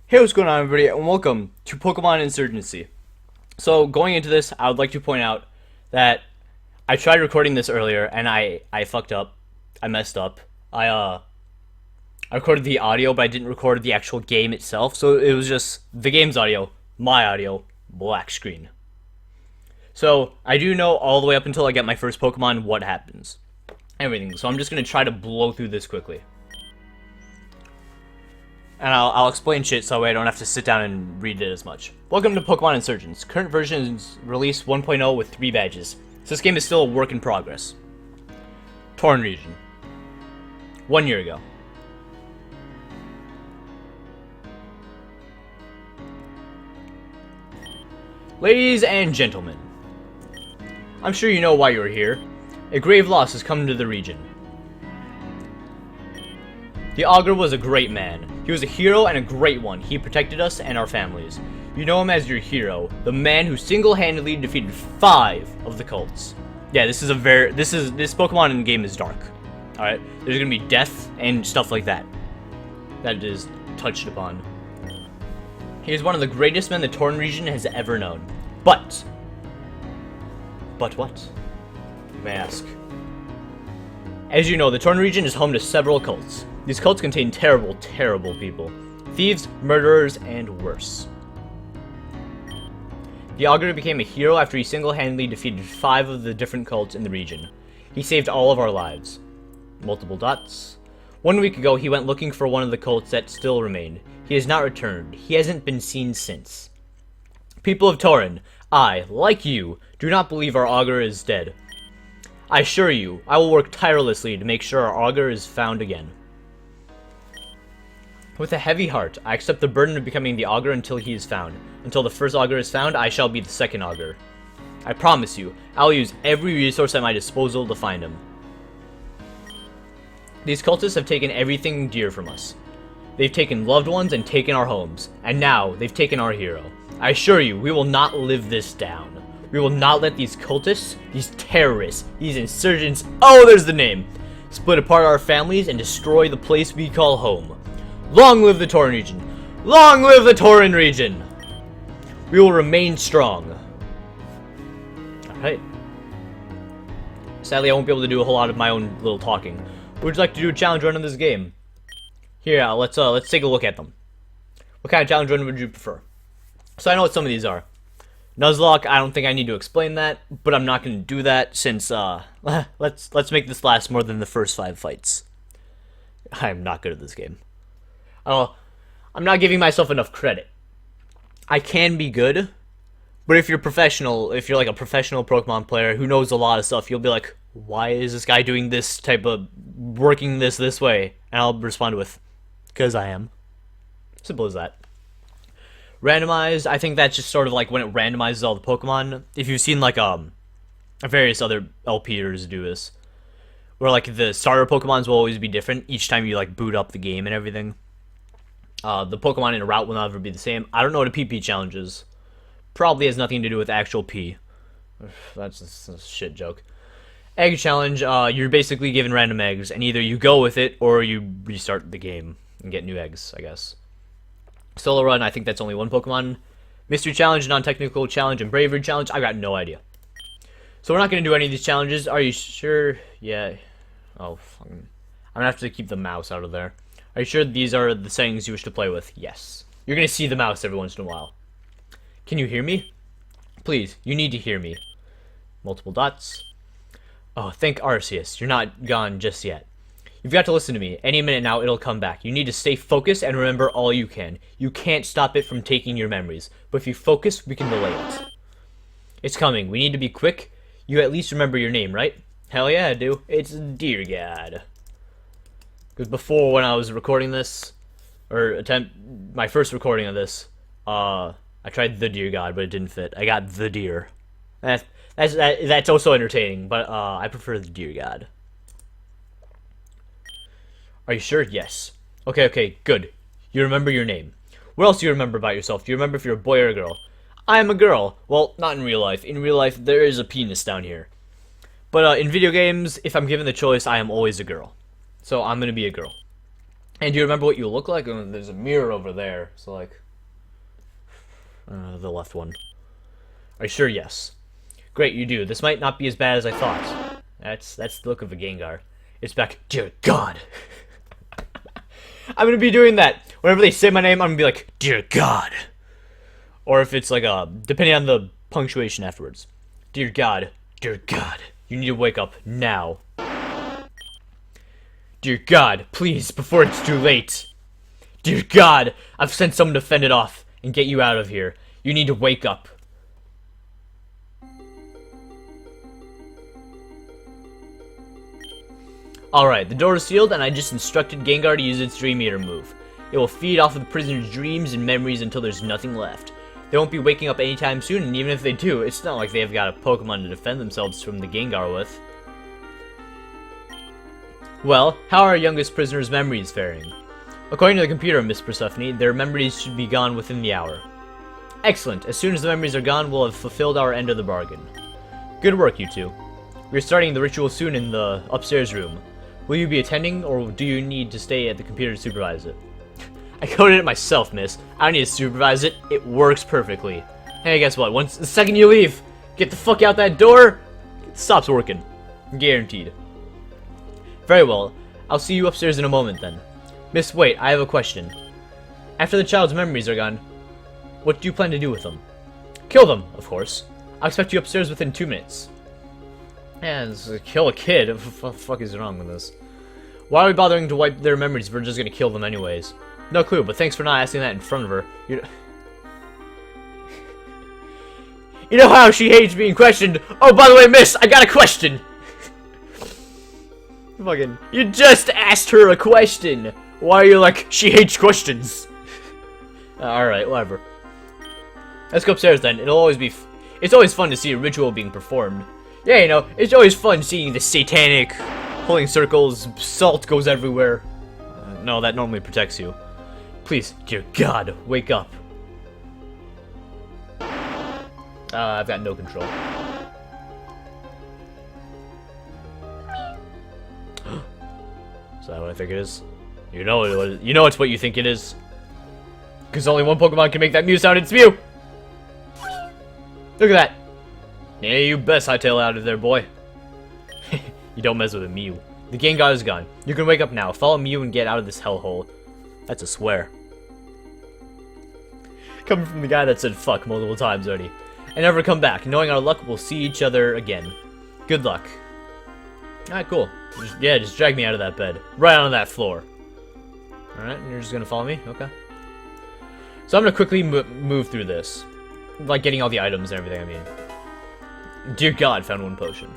Hey, what's going on, everybody, and welcome to Pokemon Insurgency. So, going into this, I would like to point out that I tried recording this earlier, and I fucked up. I messed up. I recorded the audio, but I didn't record the actual game itself, so it was just the game's audio, my audio, black screen. So, I do know all the way up until I get my first Pokemon what happens. Everything. So, I'm just going to try to blow through this quickly. And I'll explain shit so I don't have to sit down and read it as much. Welcome to Pokemon Insurgence. Current version is release 1.0 with 3 badges. So this game is still a work in progress. Torn region. 1 year ago. Ladies and gentlemen, I'm sure you know why you're here. A grave loss has come to the region. The Augur was a great man. He was a hero and a great one. He protected us and our families. You know him as your hero, the man who single-handedly defeated 5 of the cults. Yeah, this Pokemon in the game is dark. Alright? There's gonna be death and stuff like that. That is touched upon. He is one of the greatest men the Torn region has ever known. But what? You may ask. As you know, the Torn region is home to several cults. These cults contain terrible, terrible people. Thieves, murderers, and worse. The Augur became a hero after he single-handedly defeated 5 of the different cults in the region. He saved all of our lives. Multiple dots. 1 week ago, he went looking for one of the cults that still remained. He has not returned. He hasn't been seen since. People of Tauren, I, like you, do not believe our Augur is dead. I assure you, I will work tirelessly to make sure our Augur is found again. With a heavy heart, I accept the burden of becoming the Augur until he is found. Until the first Augur is found, I shall be the second Augur. I promise you, I will use every resource at my disposal to find him. These cultists have taken everything dear from us. They've taken loved ones and taken our homes, and now they've taken our hero. I assure you, we will not live this down. We will not let these cultists, these terrorists, these insurgents, oh, there's the name, split apart our families and destroy the place we call home. Long live the Tauren region! Long live the Tauren region! We will remain strong. Alright. Sadly, I won't be able to do a whole lot of my own little talking. Would you like to do a challenge run in this game? Here, let's take a look at them. What kind of challenge run would you prefer? So I know what some of these are. Nuzlocke, I don't think I need to explain that, but I'm not going to do that since, let's make this last more than the first 5 fights. I'm not good at this game. I'm not giving myself enough credit. I can be good, but if you're professional, if you're like a professional Pokemon player who knows a lot of stuff, you'll be like, why is this guy doing this type of, working this way? And I'll respond with, because I am. Simple as that. Randomized, I think that's just sort of like when it randomizes all the Pokemon. If you've seen like various other LPers do this, where like the starter Pokemons will always be different each time you like boot up the game and everything. The Pokemon in a route will never be the same. I don't know what a PP challenge is. Probably has nothing to do with actual P. That's a shit joke. Egg challenge, you're basically given random eggs, and either you go with it, or you restart the game and get new eggs, I guess. Solo run, I think that's only 1 Pokemon. Mystery challenge, non-technical challenge, and bravery challenge, I got no idea. So we're not going to do any of these challenges. Are you sure? Yeah. Oh, I'm going to have to keep the mouse out of there. Are you sure these are the settings you wish to play with? Yes. You're going to see the mouse every once in a while. Can you hear me? Please, you need to hear me. Multiple dots. Oh, thank Arceus. You're not gone just yet. You've got to listen to me. Any minute now, it'll come back. You need to stay focused and remember all you can. You can't stop it from taking your memories. But if you focus, we can delay it. It's coming. We need to be quick. You at least remember your name, right? Hell yeah, I do. It's Dear God. Because before, when I was recording this, or my first recording of this, I tried the Dear God, but it didn't fit. I got the Deer. That's also entertaining, but I prefer the Dear God. Are you sure? Yes. Okay, good. You remember your name. What else do you remember about yourself? Do you remember if you're a boy or a girl? I am a girl. Well, not in real life. In real life, there is a penis down here. But in video games, if I'm given the choice, I am always a girl. So I'm going to be a girl. And do you remember what you look like? There's a mirror over there, so like... the left one. Are you sure? Yes. Great, you do. This might not be as bad as I thought. That's the look of a Gengar. It's back. Dear God. I'm gonna be doing that. Whenever they say my name, I'm gonna be like, Dear God. Or if it's like depending on the punctuation afterwards. Dear God. Dear God. You need to wake up now. Dear God, please, before it's too late. Dear God, I've sent someone to fend it off and get you out of here. You need to wake up. Alright, the door is sealed, and I just instructed Gengar to use its Dream Eater move. It will feed off of the prisoner's dreams and memories until there's nothing left. They won't be waking up anytime soon, and even if they do, it's not like they've got a Pokemon to defend themselves from the Gengar with. Well, how are our youngest prisoner's memories faring? According to the computer, Miss Persephone, their memories should be gone within the hour. Excellent. As soon as the memories are gone, we'll have fulfilled our end of the bargain. Good work, you two. We're starting the ritual soon in the upstairs room. Will you be attending, or do you need to stay at the computer to supervise it? I coded it myself, miss. I don't need to supervise it. It works perfectly. Hey, guess what? The second you leave, get the fuck out that door, it stops working. Guaranteed. Very well. I'll see you upstairs in a moment, then. Miss, wait, I have a question. After the child's memories are gone, what do you plan to do with them? Kill them, of course. I'll expect you upstairs within 2 minutes. Yeah, kill a kid? What the fuck is wrong with this? Why are we bothering to wipe their memories if we're just gonna kill them anyways? No clue, but thanks for not asking that in front of her. You know how she hates being questioned? Oh, by the way, miss, I got a question! Fucking, you just asked her a question! Why are you like, she hates questions? Alright, whatever. Let's go upstairs then. It's always fun to see a ritual being performed. Yeah, you know, it's always fun seeing the satanic pulling circles, salt goes everywhere. No, that normally protects you. Please, dear God, wake up. I've got no control. Is that what I think it is? You know it's what you think it is. Because only one Pokemon can make that Mew sound, it's Mew! Look at that! Yeah, you best hightail out of there, boy. You don't mess with a Mew. The Gengar is gone. You can wake up now. Follow Mew and get out of this hellhole. That's a swear. Coming from the guy that said fuck multiple times already. And never come back. Knowing our luck, we'll see each other again. Good luck. Alright, cool. Just drag me out of that bed. Right on that floor. Alright, you're just gonna follow me? Okay. So I'm gonna quickly move through this. Like getting all the items and everything, I mean. Dear God, found one potion.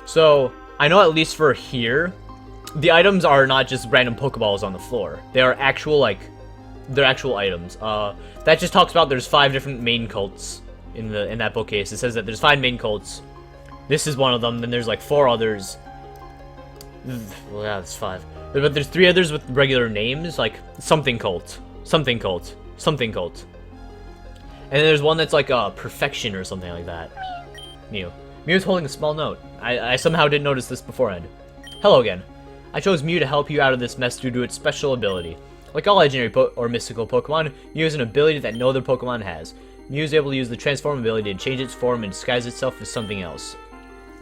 So, I know at least for here, the items are not just random Pokeballs on the floor. They are actual, they're actual items. That just talks about there's 5 different main cults in that bookcase. It says that there's 5 main cults. This is one of them, then there's like 4 others. Well, yeah, it's 5. But there's 3 others with regular names, like something cult, something cult, something cult. And then there's one that's like perfection or something like that. Mew. Mew's holding a small note. I somehow didn't notice this beforehand. Hello again. I chose Mew to help you out of this mess due to its special ability. Like all legendary or mystical Pokemon, Mew has an ability that no other Pokemon has. Mew is able to use the transform ability to change its form and disguise itself as something else.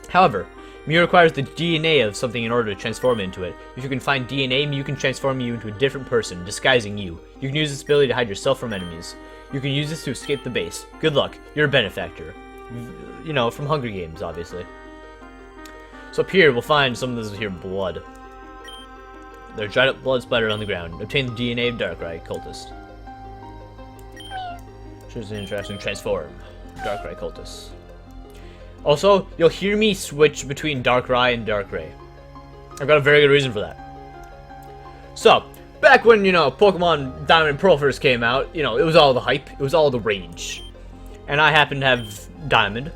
However, Mew requires the DNA of something in order to transform into it. If you can find DNA, Mew can transform you into a different person, disguising you. You can use this ability to hide yourself from enemies. You can use this to escape the base. Good luck. You're a benefactor. You know, from Hunger Games, obviously. So up here, we'll find some of this here blood. There's dried up blood splattered on the ground. Obtain the DNA of Darkrai Cultist. Choose an interesting transform. Darkrai Cultist. Also, you'll hear me switch between Darkrai and Darkrai. I've got a very good reason for that. So, back when, you know, Pokemon Diamond and Pearl first came out, you know, it was all the hype, it was all the rage. And I happened to have Diamond.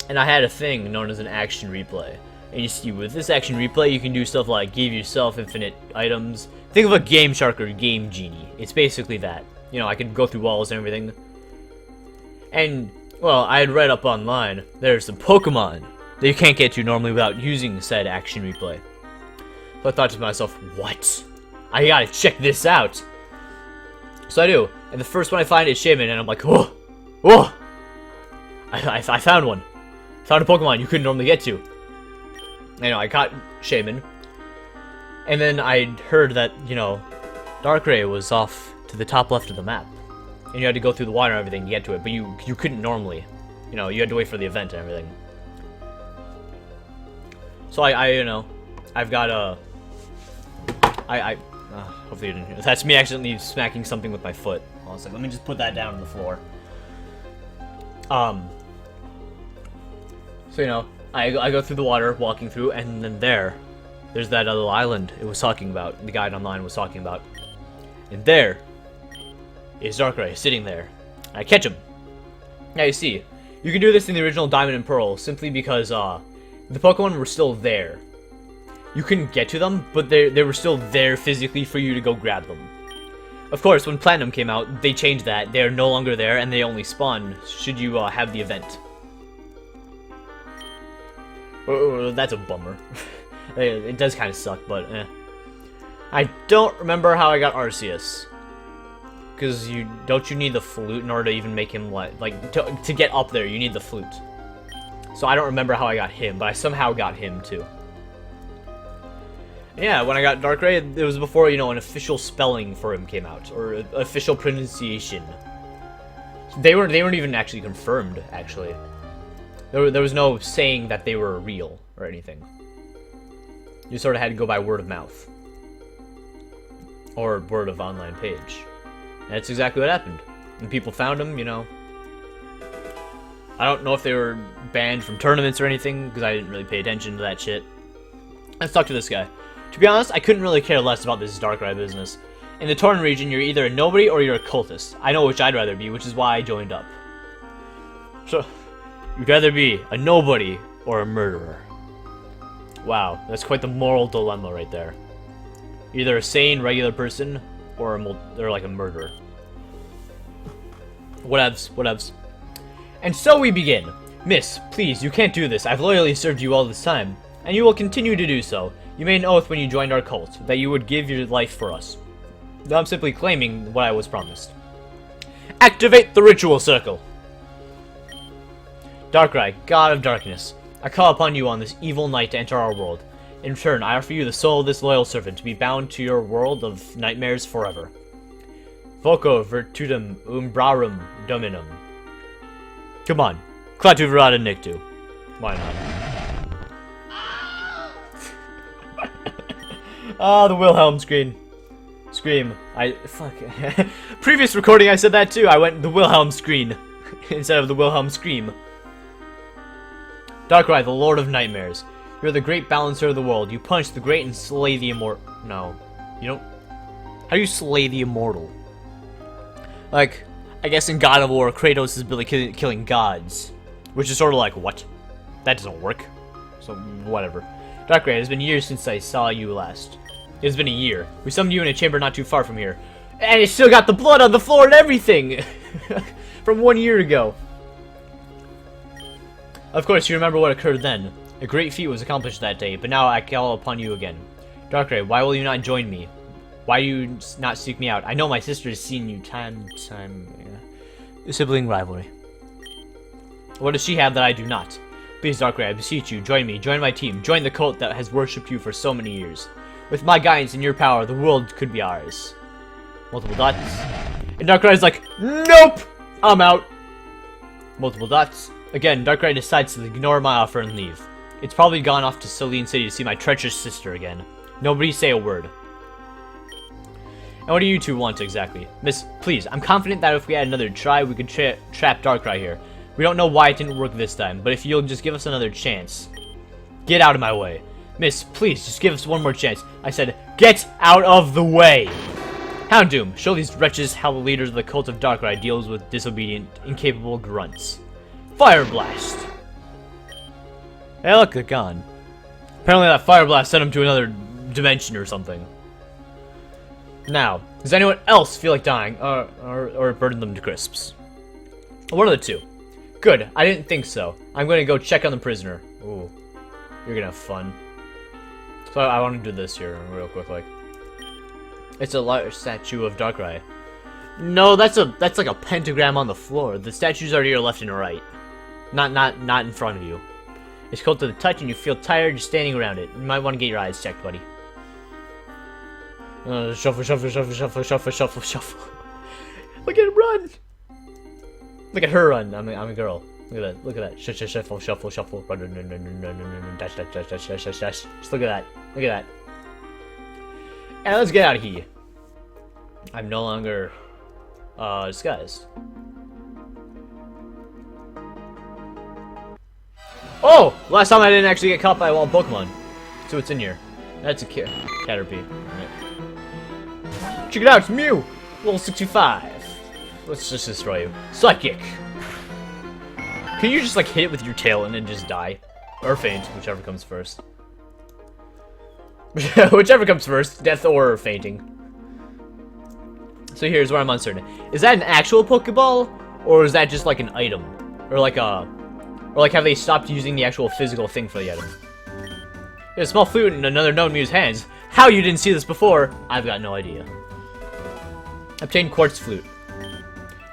And I had a thing known as an action replay. And you see, with this action replay, you can do stuff like give yourself infinite items. Think of a Game Shark or Game Genie. It's basically that. You know, I could go through walls and everything. And, well, I had read up online, there's some Pokemon that you can't get to normally without using said action replay. So I thought to myself, what? I gotta check this out. So I do, and the first one I find is Shaman, and I'm like, whoa, whoa! I found one. Found a Pokemon you couldn't normally get to. I know, I caught Shaman. And then I heard that, you know, Darkrai was off to the top left of the map. And you had to go through the water and everything to get to it, but you couldn't normally. You know, you had to wait for the event and everything. So you know, I've got a... hopefully you didn't hear. That's me accidentally smacking something with my foot. Hold on a second, let me just put that down on the floor. So, you know, I go through the water, walking through, and then there's that other island it was talking about, the guide online was talking about. And there is Darkrai sitting there. I catch him. Now you see, you can do this in the original Diamond and Pearl simply because the Pokemon were still there. You couldn't get to them, but they were still there physically for you to go grab them. Of course, when Platinum came out, they changed that. They are no longer there, and they only spawn should you have the event. That's a bummer. It does kind of suck, but eh. I don't remember how I got Arceus. Because don't you need the flute in order to even make him to get up there, you need the flute. So I don't remember how I got him, but I somehow got him too. Yeah, when I got Darkrai, it was before, you know, an official spelling for him came out, or an official pronunciation. They weren't even actually confirmed, actually. There was no saying that they were real or anything. You sort of had to go by word of mouth. Or word of online page. And that's exactly what happened. And people found them, you know. I don't know if they were banned from tournaments or anything, because I didn't really pay attention to that shit. Let's talk to this guy. To be honest, I couldn't really care less about this Darkrai business. In the Torn region, you're either a nobody or you're a cultist. I know which I'd rather be, which is why I joined up. So, you'd rather be a nobody or a murderer. Wow, that's quite the moral dilemma right there. Either a sane, regular person, or like a murderer. Whatevs, whatevs. And so we begin. Miss, please, you can't do this. I've loyally served you all this time, and you will continue to do so. You made an oath when you joined our cult, that you would give your life for us. Now I'm simply claiming what I was promised. Activate the ritual circle! Darkrai, God of Darkness, I call upon you on this evil night to enter our world. In return, I offer you the soul of this loyal servant to be bound to your world of nightmares forever. Voco virtutum umbrarum dominum. Come on, Klaatu Virata Nictu. Why not? Ah, the Wilhelm scream. Fuck. Previous recording I said that too. I went the Wilhelm scream instead of the Wilhelm scream. Darkrai, the Lord of Nightmares. You're the great balancer of the world. You punch the great and slay the immortal. No. You don't... How do you slay the immortal? Like, I guess in God of War, Kratos is really killing gods. Which is sort of like, what? That doesn't work. So, whatever. Darkrai, it has been years since I saw you last. It has been a year. We summoned you in a chamber not too far from here. And it still got the blood on the floor and everything! From 1 year ago. Of course, you remember what occurred then. A great feat was accomplished that day, but now I call upon you again. Darkrai, why will you not join me? Why do you not seek me out? I know my sister has seen you time. Yeah. Sibling rivalry. What does she have that I do not? Please, Darkrai, I beseech you, join me, join my team, join the cult that has worshipped you for so many years. With my guidance and your power, the world could be ours. Multiple dots. And Darkrai's like, nope! I'm out. Multiple dots. Again, Darkrai decides to ignore my offer and leave. It's probably gone off to Celine City to see my treacherous sister again. Nobody say a word. And what do you two want exactly? Miss, please, I'm confident that if we had another try, we could trap Darkrai here. We don't know why it didn't work this time, but if you'll just give us another chance. Get out of my way. Miss, please, just give us one more chance. I said, get out of the way! Houndoom, show these wretches how the leaders of the cult of Darkrai deals with disobedient, incapable grunts. Fire Blast! Hey, look, they're gone. Apparently that Fire Blast sent him to another dimension or something. Now, does anyone else feel like dying, or burn them to crisps? One of the two. Good, I didn't think so. I'm going to go check on the prisoner. Ooh, you're gonna have fun. So I want to do this here real quick, like. It's a large statue of Darkrai. No, that's like a pentagram on the floor. The statues are to your left and right. Not in front of you. It's cold to the touch and you feel tired just standing around it. You might want to get your eyes checked, buddy. Shuffle, shuffle, shuffle, shuffle, shuffle, shuffle, shuffle. Look at him run! Look at her run. I'm a girl. Look at that. Look at that. Shuffle, shuffle, shuffle. Run, run, run, run, run, run, run, run, dash, dash, dash, dash, dash, dash, dash. Just look at that. Look at that. And let's get out of here. I'm no longer disguised. Oh! Last time I didn't actually get caught by a wild Pokemon. So what's in here? That's a Caterpie. Alright. Check it out, it's Mew! Level 65. Let's just destroy you. Psychic! Can you just like hit it with your tail and then just die? Or faint, whichever comes first. Whichever comes first, death or fainting. So here's where I'm uncertain. Is that an actual Pokeball? Or is that just like an item? Or like have they stopped using the actual physical thing for the item? There's a small flute in another known Mew's hands. How you didn't see this before, I've got no idea. Obtain Quartz Flute.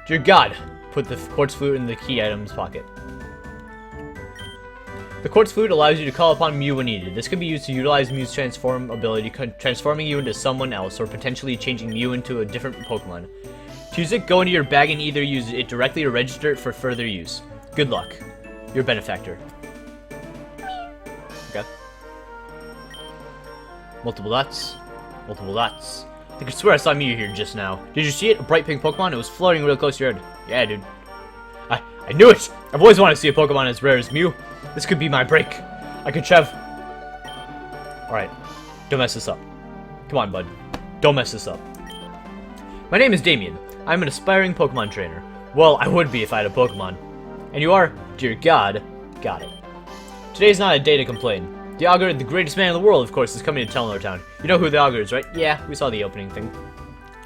Dear God, put the Quartz Flute in the key item's pocket. The Quartz Flute allows you to call upon Mew when needed. This can be used to utilize Mew's transform ability, transforming you into someone else, or potentially changing Mew into a different Pokemon. To use it, go into your bag and either use it directly or register it for further use. Good luck. Your benefactor. Okay. Multiple dots. Multiple dots. I could swear I saw Mew here just now. Did you see it? A bright pink Pokemon? It was floating real close to your head. Yeah, dude. I knew it! I've always wanted to see a Pokemon as rare as Mew. This could be my break. I could shove. Alright. Don't mess this up. Come on, bud. Don't mess this up. My name is Damien. I'm an aspiring Pokemon trainer. Well, I would be if I had a Pokemon. And you are? Dear God. Got it. Today's not a day to complain. The Augur, the greatest man in the world, of course, is coming to Telnor Town. You know who the Augur is, right? Yeah, we saw the opening thing.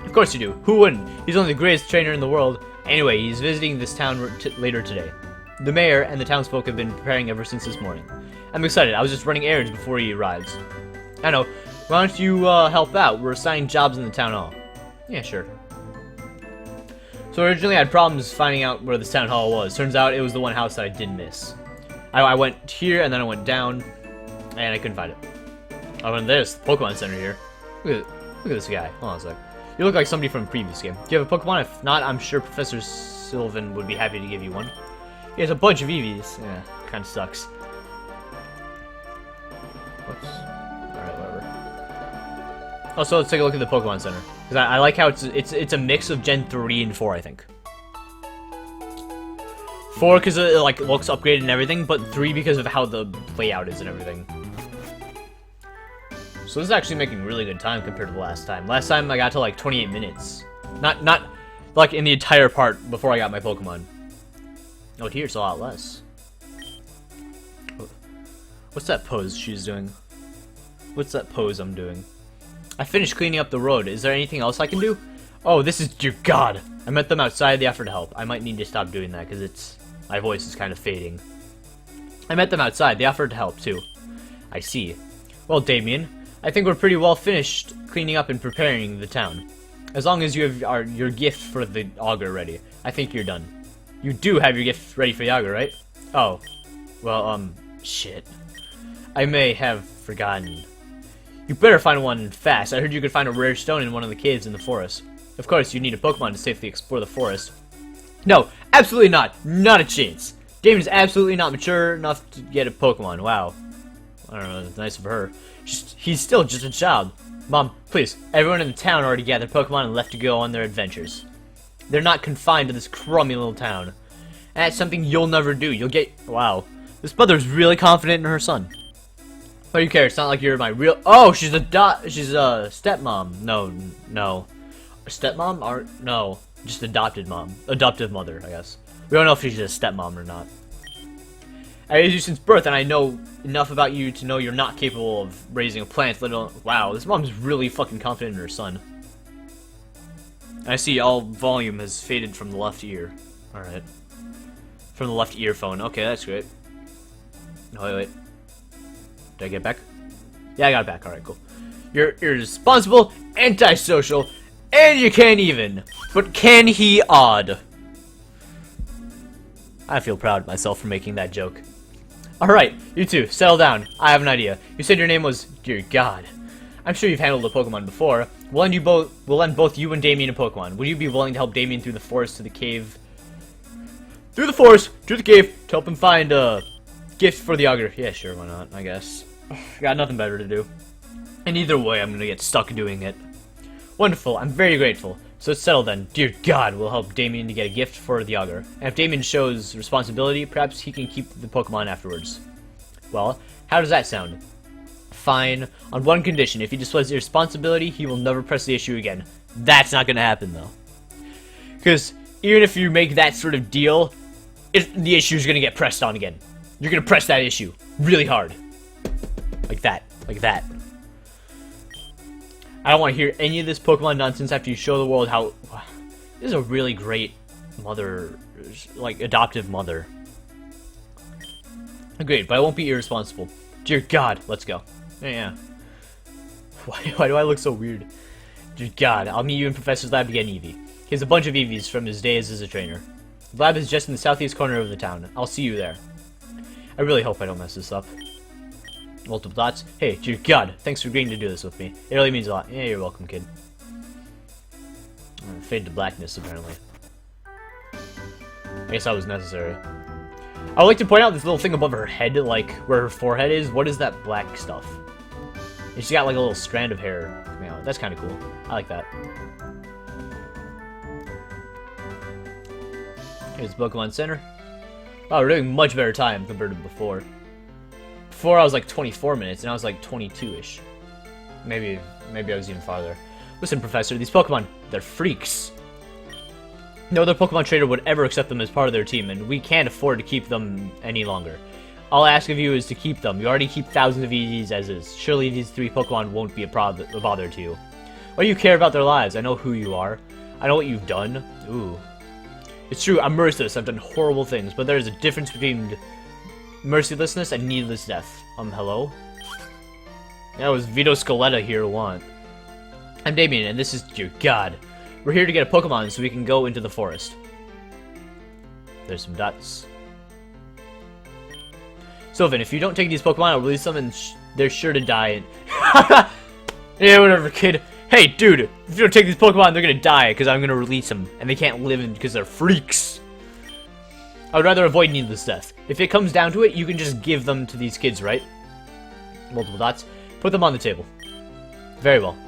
Of course you do. Who wouldn't? He's only the greatest trainer in the world. Anyway, he's visiting this town later today. The mayor and the townsfolk have been preparing ever since this morning. I'm excited. I was just running errands before he arrives. I know. Why don't you help out? We're assigning jobs in the town hall. Yeah, sure. So originally I had problems finding out where this town hall was. Turns out it was the one house that I did miss. I went here and then I went down and I couldn't find it. Oh, and there's the Pokemon Center here. Look at this guy. Hold on a sec. You look like somebody from a previous game. Do you have a Pokemon? If not, I'm sure Professor Sylvan would be happy to give you one. He has a bunch of Eevees. Yeah, kind of sucks. Whoops. Alright, whatever. Also, let's take a look at the Pokemon Center. Because I like how it's a mix of Gen 3 and 4, I think. 4 because it like looks upgraded and everything, but 3 because of how the layout is and everything. So this is actually making really good time compared to the last time. Last time I got to like 28 minutes. Not like in the entire part before I got my Pokemon. Oh, here it's a lot less. What's that pose she's doing? What's that pose I'm doing? I finished cleaning up the road. Is there anything else I can do? Oh, this is... Dear God! I met them outside. They offered to help. I might need to stop doing that because it's... My voice is kind of fading. I met them outside. They offered to help, too. I see. Well, Damien, I think we're pretty well finished cleaning up and preparing the town. As long as you have your gift for the Augur ready, I think you're done. You do have your gift ready for the Augur, right? Oh. Well, shit. I may have forgotten. You better find one fast. I heard you could find a rare stone in one of the caves in the forest. Of course, you need a Pokemon to safely explore the forest. No, absolutely not. Not a chance. Damien's absolutely not mature enough to get a Pokemon. Wow. I don't know, that's nice of her. He's still just a child. Mom, please. Everyone in the town already gathered Pokemon and left to go on their adventures. They're not confined to this crummy little town. And that's something you'll never do. You'll get... Wow. This mother's really confident in her son. What do you care? It's not like you're my real... Oh, she's a stepmom. No. A stepmom? Or... No. Just adopted mom. Adoptive mother, I guess. We don't know if she's a stepmom or not. I raised you since birth, and I know enough about you to know you're not capable of raising a plant, let alone... Wow, this mom's really fucking confident in her son. I see all volume has faded from the left ear. Alright. From the left earphone. Okay, that's great. No, wait. Did I get back? Yeah, I got it back. Alright, cool. You're irresponsible, antisocial, and you can't even. But can he odd? I feel proud of myself for making that joke. Alright, you two, settle down. I have an idea. You said your name was... Dear God. I'm sure you've handled a Pokemon before. We'll lend both you and Damien a Pokemon. Would you be willing to help Damien through the forest to the cave? Through the forest, to the cave, to help him find a gift for the Augur. Yeah, sure, why not, I guess. Got nothing better to do. And either way, I'm gonna get stuck doing it. Wonderful, I'm very grateful. So it's settled then. Dear God, we'll help Damien to get a gift for the Augur. And if Damien shows responsibility, perhaps he can keep the Pokemon afterwards. Well, how does that sound? Fine. On one condition, if he displays irresponsibility, he will never press the issue again. That's not gonna happen, though. Because even if you make that sort of deal, the issue is gonna get pressed on again. You're gonna press that issue really hard. Like that. Like that. I don't want to hear any of this Pokemon nonsense after you show the world how... This is a really great mother, like, adoptive mother. Great, but I won't be irresponsible. Dear God, let's go. Yeah. Why do I look so weird? Dear God, I'll meet you in Professor's lab to get an Eevee. He has a bunch of Eevees from his days as a trainer. The lab is just in the southeast corner of the town. I'll see you there. I really hope I don't mess this up. Multiple dots. Hey, dear God, thanks for agreeing to do this with me. It really means a lot. Yeah, you're welcome, kid. Fade to blackness, apparently. I guess that was necessary. I would like to point out this little thing above her head, like, where her forehead is. What is that black stuff? And she's got, like, a little strand of hair coming out. That's kind of cool. I like that. Here's the Pokemon Center. Wow, we're doing much better time compared to before. Before I was like 24 minutes, and I was like 22-ish. Maybe I was even farther. Listen, Professor, these Pokemon, they're freaks. No other Pokemon trainer would ever accept them as part of their team, and we can't afford to keep them any longer. All I ask of you is to keep them. You already keep thousands of EVs as is. Surely these 3 Pokemon won't be a bother to you. Why do you care about their lives? I know who you are. I know what you've done. Ooh. It's true, I'm merciless. I've done horrible things, but there's a difference between mercilessness and needless death. Hello? That was Vito Scaletta here, what? I'm Damien, and this is... Dear God. We're here to get a Pokemon so we can go into the forest. There's some dots. Sylvan, if you don't take these Pokemon, I'll release them and they're sure to die. Yeah, whatever, kid. Hey, dude, if you don't take these Pokemon, they're gonna die because I'm gonna release them. And they can't live in because they're freaks. I would rather avoid needless death. If it comes down to it, you can just give them to these kids, right? Multiple dots. Put them on the table. Very well.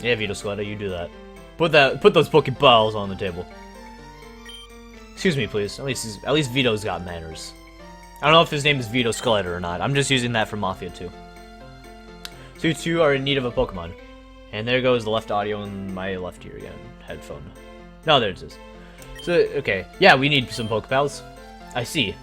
Yeah, Vito Scaletta, you do that. Put those Pokeballs on the table. Excuse me, please. At least Vito's got manners. I don't know if his name is Vito Scaletta or not. I'm just using that for Mafia 2. So you two are in need of a Pokemon. And there goes the left audio in my left ear again. Headphone. No, there it is. So, okay. Yeah, we need some Pokepals. I see.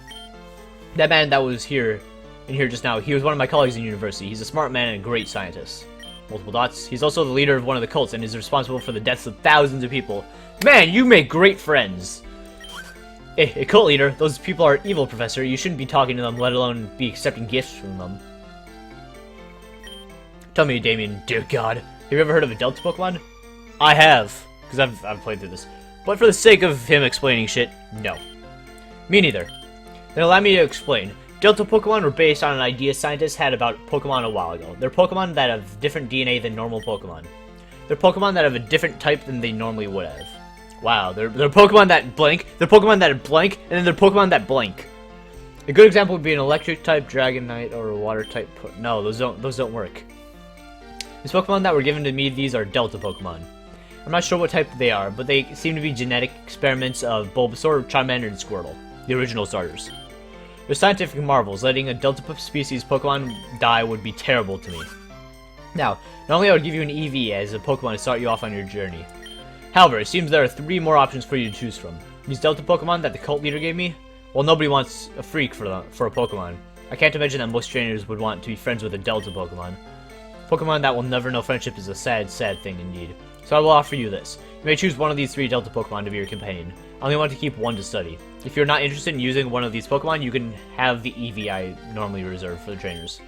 That man that was in here just now, he was one of my colleagues in university. He's a smart man and a great scientist. Multiple dots. He's also the leader of one of the cults and is responsible for the deaths of thousands of people. Man, you make great friends. A cult leader? Those people are evil, Professor. You shouldn't be talking to them, let alone be accepting gifts from them. Tell me, Damien, dear God. Have you ever heard of a Delta Pokemon? I have, because I've played through this. But for the sake of him explaining shit, no. Me neither. Then allow me to explain. Delta Pokemon were based on an idea scientists had about Pokemon a while ago. They're Pokemon that have different DNA than normal Pokemon. They're Pokemon that have a different type than they normally would have. Wow, they're Pokemon that blank, they're Pokemon that blank, and then they're Pokemon that blank. A good example would be an electric type Dragonite or a water type. No, those don't work. These Pokemon that were given to me, these are Delta Pokemon. I'm not sure what type they are, but they seem to be genetic experiments of Bulbasaur, Charmander, and Squirtle, the original starters. They're scientific marvels. Letting a Delta species Pokemon die would be terrible to me. Now, normally I would give you an EV as a Pokemon to start you off on your journey. However, it seems there are 3 more options for you to choose from. These Delta Pokemon that the cult leader gave me? Well, nobody wants a freak for a Pokemon. I can't imagine that most trainers would want to be friends with a Delta Pokemon. Pokemon that will never know friendship is a sad, sad thing indeed. So I will offer you this. You may choose one of these 3 Delta Pokemon to be your companion. I only want to keep one to study. If you're not interested in using one of these Pokemon, you can have the Eevee I normally reserve for the trainers.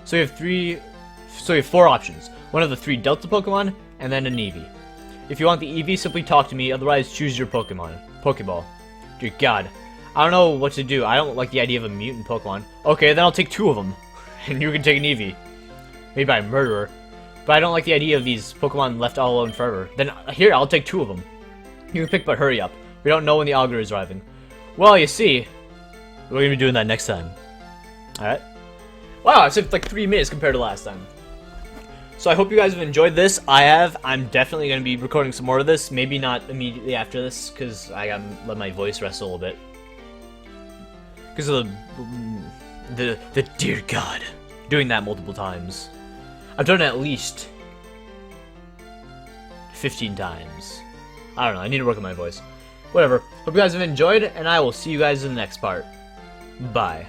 So you have So you have 4 options. One of the 3 Delta Pokemon, and then an Eevee. If you want the Eevee, simply talk to me, otherwise choose your Pokeball. Dear God. I don't know what to do. I don't like the idea of a mutant Pokemon. Okay, then I'll take 2 of them. And you can take an Eevee. Maybe by a murderer. But I don't like the idea of these Pokemon left all alone forever. Then, here, I'll take 2 of them. You can pick, but hurry up. We don't know when the Augur is arriving. Well, you see, we're gonna be doing that next time. Alright? Wow, it's like 3 minutes compared to last time. So I hope you guys have enjoyed this. I have. I'm definitely going to be recording some more of this. Maybe not immediately after this, because I gotta let my voice rest a little bit. Because of the dear God. Doing that multiple times. I've done it at least 15 times. I don't know. I need to work on my voice. Whatever. Hope you guys have enjoyed, and I will see you guys in the next part. Bye.